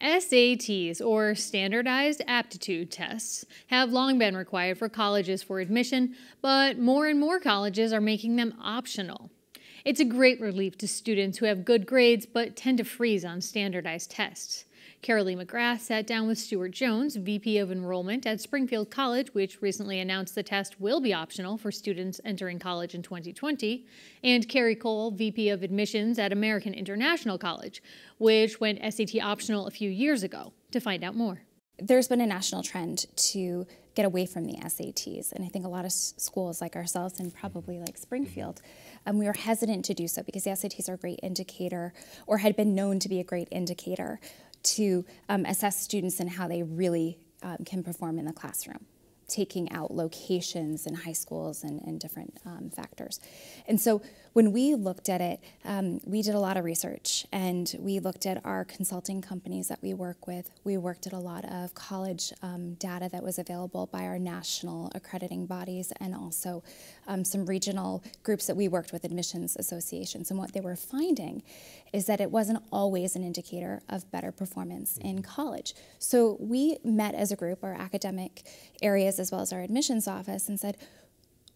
SATs, or standardized aptitude tests, have long been required for colleges for admission, but more and more colleges are making them optional. It's a great relief to students who have good grades but tend to freeze on standardized tests. Carolee McGrath sat down with Stuart Jones, VP of Enrollment at Springfield College, which recently announced the test will be optional for students entering college in 2020, and Kerry, VP of Admissions at American International College, which went SAT optional a few years ago. To find out more. There's been a national trend to get away from the SATs, and I think a lot of schools like ourselves and probably like Springfield, we were hesitant to do so because the SATs are a great indicator, or had been known to be a great indicator, to assess students and how they really can perform in the classroom, taking out locations in high schools and different factors. And so when we looked at it, we did a lot of research, and we looked at our consulting companies that we work with. We worked at a lot of college data that was available by our national accrediting bodies, and also some regional groups that we worked with, admissions associations. And what they were finding is that it wasn't always an indicator of better performance in college. So we met as a group, our academic areas as well as our admissions office, and said,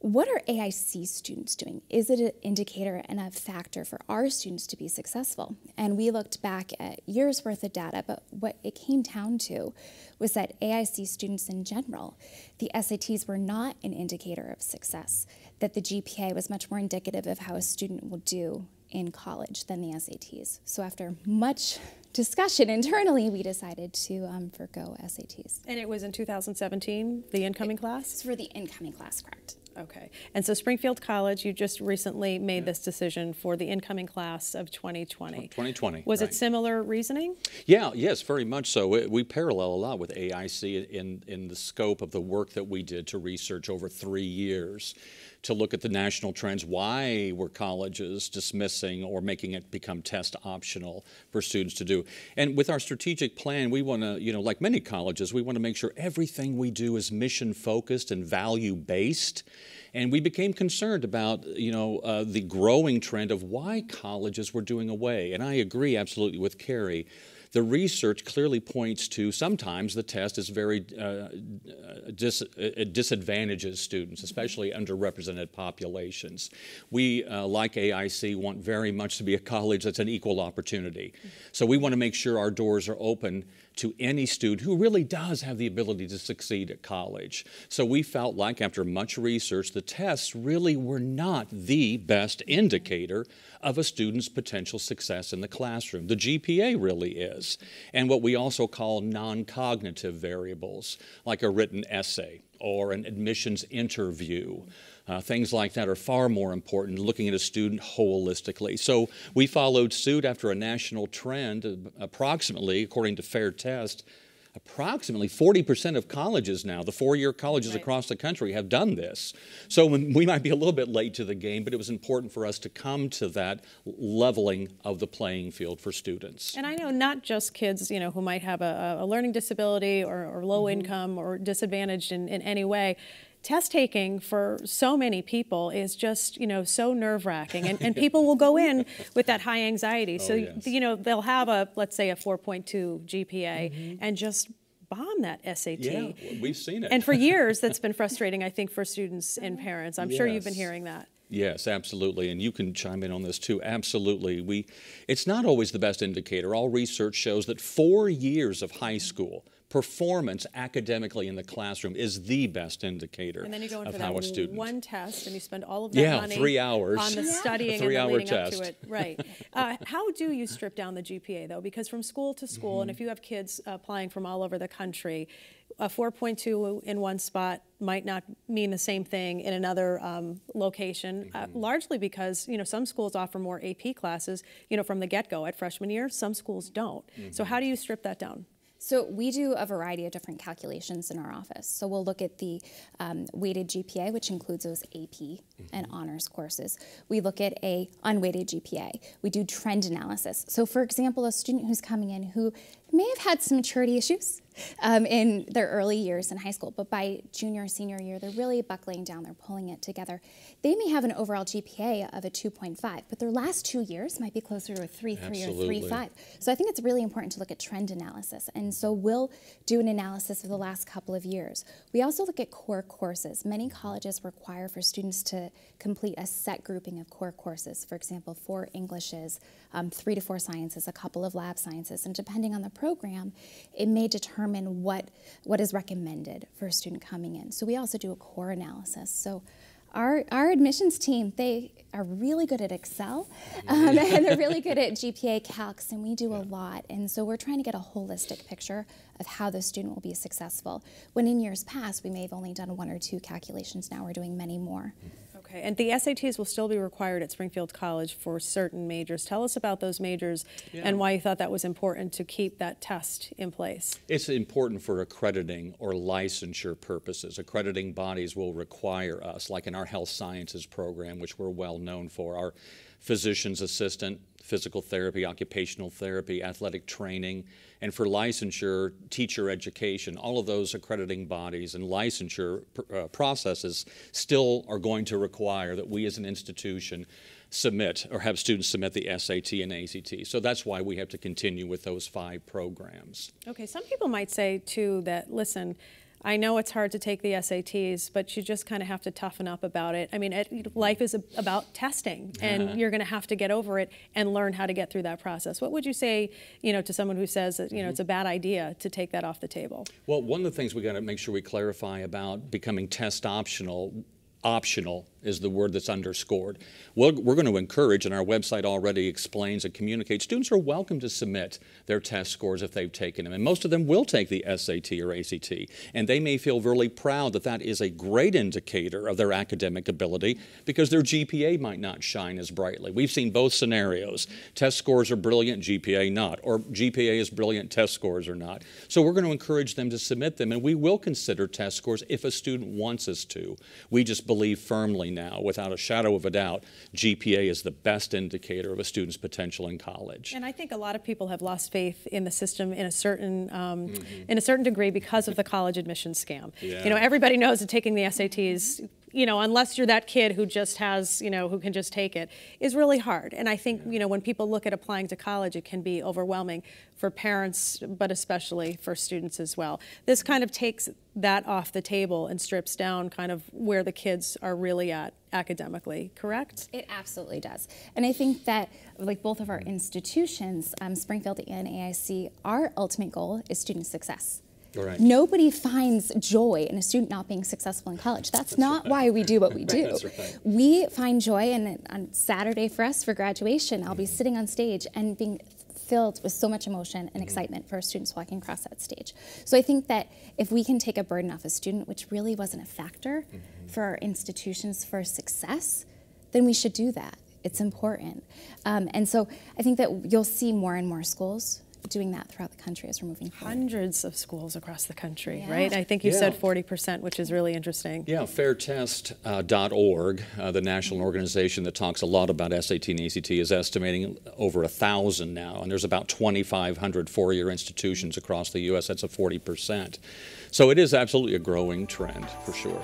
what are AIC students doing? Is it an indicator and a factor for our students to be successful? And we looked back at years worth of data, but what it came down to was that AIC students in general, the SATs were not an indicator of success, that the GPA was much more indicative of how a student will do in college than the SATs. So after much discussion internally, we decided to forgo SATs. And it was in 2017, the incoming class? It's for the incoming class, correct. Okay. And so Springfield College, you just recently made this decision for the incoming class of 2020. 2020. Was right. it similar reasoning? Yeah, yes, very much so. We parallel a lot with AIC in the scope of the work that we did to research over 3 years to look at the national trends. Why were colleges dismissing or making it become test optional for students to do? And with our strategic plan, we want to, like many colleges, we want to make sure everything we do is mission focused and value based. And we became concerned about, the growing trend of why colleges were doing away. And I agree absolutely with Kerry. The research clearly points to sometimes the test is very disadvantages students, especially underrepresented populations. We, like AIC, want very much to be a college that's an equal opportunity. So we want to make sure our doors are open to any student who really does have the ability to succeed at college. So we felt like, after much research, the tests really were not the best indicator of a student's potential success in the classroom. The GPA really is. And what we also call non-cognitive variables, like a written essay or an admissions interview. Things like that are far more important, looking at a student holistically. So we followed suit after a national trend. Approximately, according to Fair Test, approximately 40% of colleges now, the four-year colleges across the country, have done this. So we might be a little bit late to the game, but it was important for us to come to that leveling of the playing field for students. And I know not just kids, who might have a learning disability or low income or disadvantaged in any way. Test taking for so many people is just, so nerve-wracking, and people will go in with that high anxiety. So, they'll have let's say a 4.2 GPA and just bomb that SAT. Yeah, we've seen it. And for years, that's been frustrating, I think, for students and parents. I'm sure you've been hearing that. Yes, absolutely, and you can chime in on this too. Absolutely. It's not always the best indicator. All research shows that 4 years of high school performance academically in the classroom is the best indicator and then you go in of for how that a student. one test and you spend all of that money 3 hours on the studying and the leading up to it. Right. How do you strip down the GPA though? Because from school to school, and if you have kids applying from all over the country, a 4.2 in one spot might not mean the same thing in another location, largely because, some schools offer more AP classes, from the get-go at freshman year. Some schools don't. So how do you strip that down? So we do a variety of different calculations in our office. So we'll look at the weighted GPA, which includes those AP and honors courses. We look at a unweighted GPA. We do trend analysis. So for example, a student who's coming in who may have had some maturity issues, in their early years in high school, but by junior, senior year, they're really buckling down, they're pulling it together. They may have an overall GPA of a 2.5, but their last 2 years might be closer to a 3.3 or 3.5. So I think it's really important to look at trend analysis. And so we'll do an analysis of the last couple of years. We also look at core courses. Many colleges require for students to complete a set grouping of core courses. For example, 4 Englishes, 3 to 4 sciences, a couple of lab sciences. And depending on the program, it may determine what is recommended for a student coming in. So we also do a core analysis. So our admissions team, they are really good at Excel, and they're really good at GPA calcs, and we do a lot. And so we're trying to get a holistic picture of how the student will be successful. When in years past, we may have only done 1 or 2 calculations. Now we're doing many more. Okay, and the SATs will still be required at Springfield College for certain majors. Tell us about those majors and why you thought that was important to keep that test in place. It's important for accrediting or licensure purposes. Accrediting bodies will require us, like in our health sciences program, which we're well known for, our physician's assistant, physical therapy, occupational therapy, athletic training, and for licensure, teacher education. All of those accrediting bodies and licensure processes still are going to require that we as an institution submit or have students submit the SAT and ACT. So that's why we have to continue with those 5 programs. Okay, some people might say too that, listen, I know it's hard to take the SATs, but you just kind of have to toughen up about it. I mean, life is about testing, and you're going to have to get over it and learn how to get through that process. What would you say, to someone who says that, it's a bad idea to take that off the table? Well, one of the things we got to make sure we clarify about becoming test optional is the word that's underscored. We're going to encourage, and our website already explains and communicates, students are welcome to submit their test scores if they've taken them, and most of them will take the SAT or ACT, and they may feel really proud that that is a great indicator of their academic ability because their GPA might not shine as brightly. We've seen both scenarios. Test scores are brilliant, GPA not, or GPA is brilliant, test scores are not. So we're going to encourage them to submit them, and we will consider test scores if a student wants us to. We just believe firmly now, without a shadow of a doubt, GPA is the best indicator of a student's potential in college. And I think a lot of people have lost faith in the system in a certain degree because of the college admissions scam. Yeah. Everybody knows that taking the SATs, unless you're that kid who just has, who can just take it, is really hard. And I think, when people look at applying to college, it can be overwhelming for parents, but especially for students as well. This kind of takes that off the table and strips down kind of where the kids are really at academically, correct? It absolutely does. And I think that, like both of our institutions, Springfield and AIC, our ultimate goal is student success. Right. Nobody finds joy in a student not being successful in college. That's not right. why we do what we do. That's right. We find joy, and on Saturday for us for graduation, I'll be sitting on stage and being filled with so much emotion and excitement for students walking across that stage. So I think that if we can take a burden off a student, which really wasn't a factor for our institutions for success, then we should do that. It's important. And so I think that you'll see more and more schools doing that throughout the country as we're moving forward. Hundreds of schools across the country, right? I think you said 40%, which is really interesting. Yeah, fairtest.org, the national organization that talks a lot about SAT and ACT, is estimating over 1,000 now, and there's about 2,500 four-year institutions across the U.S. That's a 40%. So it is absolutely a growing trend, for sure.